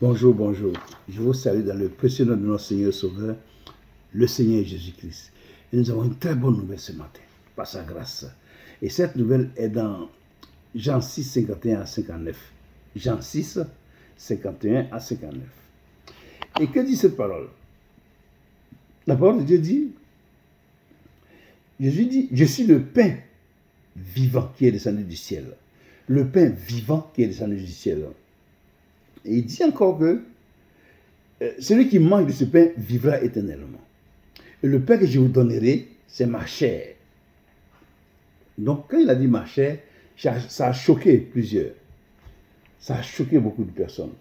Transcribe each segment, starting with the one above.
Bonjour, bonjour. Je vous salue dans le précieux nom de notre Seigneur Sauveur, le Seigneur Jésus-Christ. Et nous avons une très bonne nouvelle ce matin, par sa grâce. Et cette nouvelle est dans Jean 6, 51 à 59. Jean 6, 51 à 59. Et que dit cette parole? La parole de Dieu dit, Jésus dit, je suis le pain vivant qui est descendu du ciel. Le pain vivant qui est descendu du ciel. Et il dit encore que celui qui mange de ce pain vivra éternellement. Et le pain que je vous donnerai, c'est ma chair. Donc, quand il a dit ma chair, ça a choqué plusieurs. Ça a choqué beaucoup de personnes.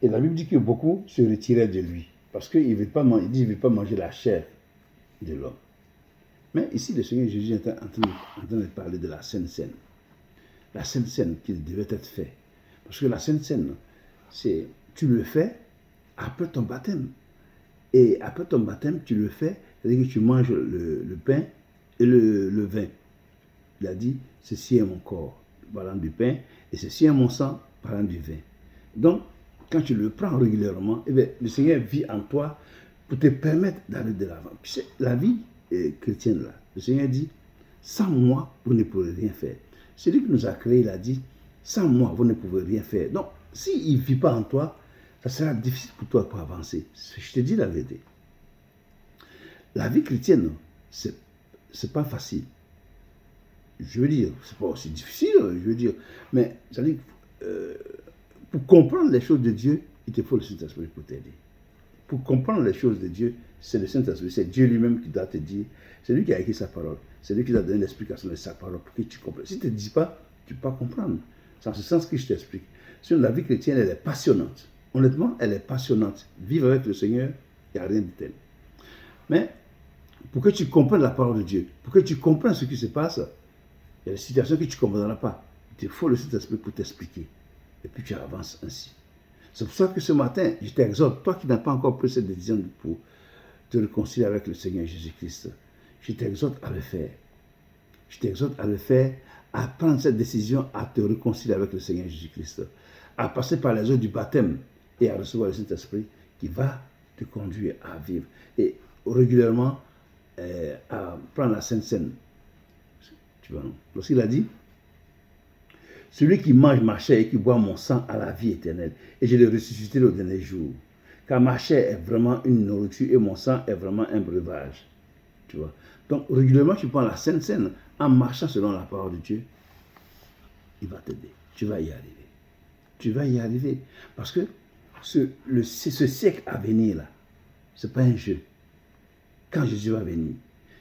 Et la Bible dit que beaucoup se retiraient de lui. Parce qu'il ne veut pas manger la chair de l'homme. Mais ici, le Seigneur Jésus est en train de parler de la Sainte Seine. La Sainte Seine qui devait être faite. Parce que la Sainte Seine, c'est tu le fais après ton baptême. Et après ton baptême, tu le fais, c'est-à-dire que tu manges le pain et le vin. Il a dit, ceci est mon corps, parlant du pain, et ceci est mon sang, parlant du vin. Donc, quand tu le prends régulièrement, eh bien, le Seigneur vit en toi pour te permettre d'aller de l'avant. Puis c'est la vie chrétienne là. Le Seigneur dit, sans moi, vous ne pourrez rien faire. Celui qui nous a créés, il a dit, sans moi, vous ne pouvez rien faire. Donc, s'il ne vit pas en toi, ça sera difficile pour toi pour avancer. Je te dis la vérité. La vie chrétienne, c'est pas facile. Je veux dire, c'est pas aussi difficile, je veux dire. Mais, c'est-à-dire, pour comprendre les choses de Dieu, il te faut le Saint-Esprit pour t'aider. Pour comprendre les choses de Dieu, c'est le Saint-Esprit, c'est Dieu lui-même qui doit te dire. C'est lui qui a écrit sa parole. C'est lui qui doit donner l'explication de sa parole pour que tu comprennes. Si tu ne te dis pas, tu ne peux pas comprendre. C'est en ce sens que je t'explique. Sinon, la vie chrétienne, elle est passionnante. Honnêtement, elle est passionnante. Vivre avec le Seigneur, il n'y a rien de tel. Mais, pour que tu comprennes la parole de Dieu, pour que tu comprennes ce qui se passe, il y a des situations que tu ne comprendras pas. Il te faut le Saint-Esprit pour t'expliquer. Et puis tu avances ainsi. C'est pour ça que ce matin, je t'exhorte, toi qui n'as pas encore pris cette décision pour te réconcilier avec le Seigneur Jésus-Christ, je t'exhorte à le faire. Je t'exhorte à le faire, à prendre cette décision, à te réconcilier avec le Seigneur Jésus-Christ, à passer par les eaux du baptême et à recevoir le Saint-Esprit qui va te conduire à vivre. Et régulièrement, à prendre la Sainte Seine. Tu vois, non? Lorsqu'il a dit, celui qui mange ma chair et qui boit mon sang a la vie éternelle, et je le ressusciterai au dernier jour. Car ma chair est vraiment une nourriture et mon sang est vraiment un breuvage. Tu vois. Donc, régulièrement, tu prends la Sainte Seine en marchant selon la parole de Dieu. Il va t'aider. Tu vas y arriver. Tu vas y arriver. Parce que ce siècle à venir, là, ce n'est pas un jeu. Quand Jésus va venir,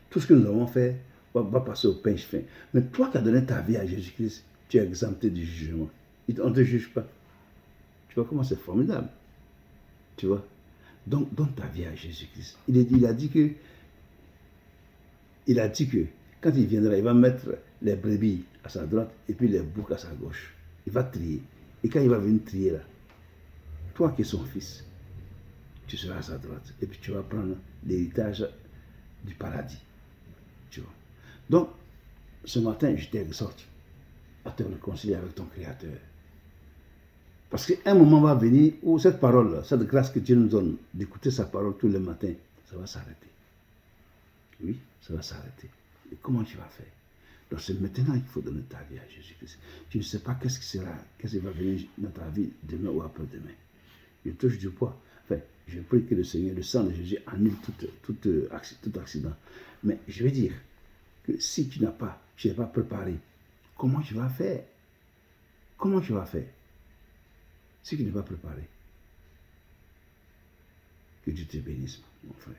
tout ce que nous avons fait va passer au pinche fin. Mais toi qui as donné ta vie à Jésus-Christ, tu es exempté du jugement. On ne te juge pas. Tu vois comment c'est formidable. Tu vois. Donc, donne ta vie à Jésus-Christ. Il a dit que quand il viendra, il va mettre les brebis à sa droite et puis les boucs à sa gauche. Il va trier. Et quand il va venir trier là, toi qui es son fils, tu seras à sa droite. Et puis tu vas prendre l'héritage du paradis. Tu vois. Donc, ce matin, je t'exhorte à te réconcilier avec ton Créateur. Parce qu'un moment va venir où cette parole, cette grâce que Dieu nous donne d'écouter sa parole tous les matins, ça va s'arrêter. Oui, ça va s'arrêter. Et comment tu vas faire? Donc c'est maintenant qu'il faut donner ta vie à Jésus-Christ. Tu ne sais pas qu'est-ce qui va venir dans ta vie demain ou après-demain. Je touche du poids. Enfin, je prie que le Seigneur, le sang de Jésus annule tout accident. Mais je veux dire que si tu n'es pas préparé, comment tu vas faire? Comment tu vas faire? Si tu n'es pas préparé. Que Dieu te bénisse, mon frère.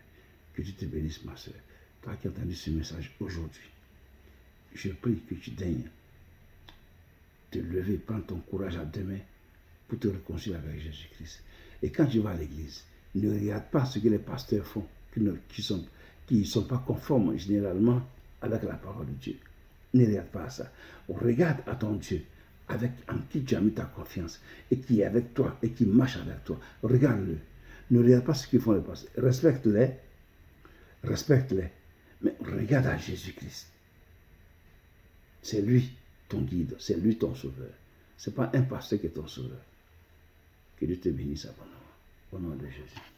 Que Dieu te bénisse, ma soeur. Toi qui as entendu ce message aujourd'hui, je prie que tu daignes te lever, prendre ton courage à deux mains pour te réconcilier avec Jésus-Christ. Et quand tu vas à l'église, ne regarde pas ce que les pasteurs font, qui ne sont pas conformes généralement avec la parole de Dieu. Ne regarde pas à ça. Regarde à ton Dieu, en qui tu as mis ta confiance, et qui est avec toi, et qui marche avec toi. Regarde-le. Ne regarde pas ce qu'ils font les pasteurs. Respecte-les. Mais regarde à Jésus-Christ. C'est lui ton guide, c'est lui ton sauveur. Ce n'est pas un pasteur qui est ton sauveur. Que Dieu te bénisse abondamment. Au nom de Jésus.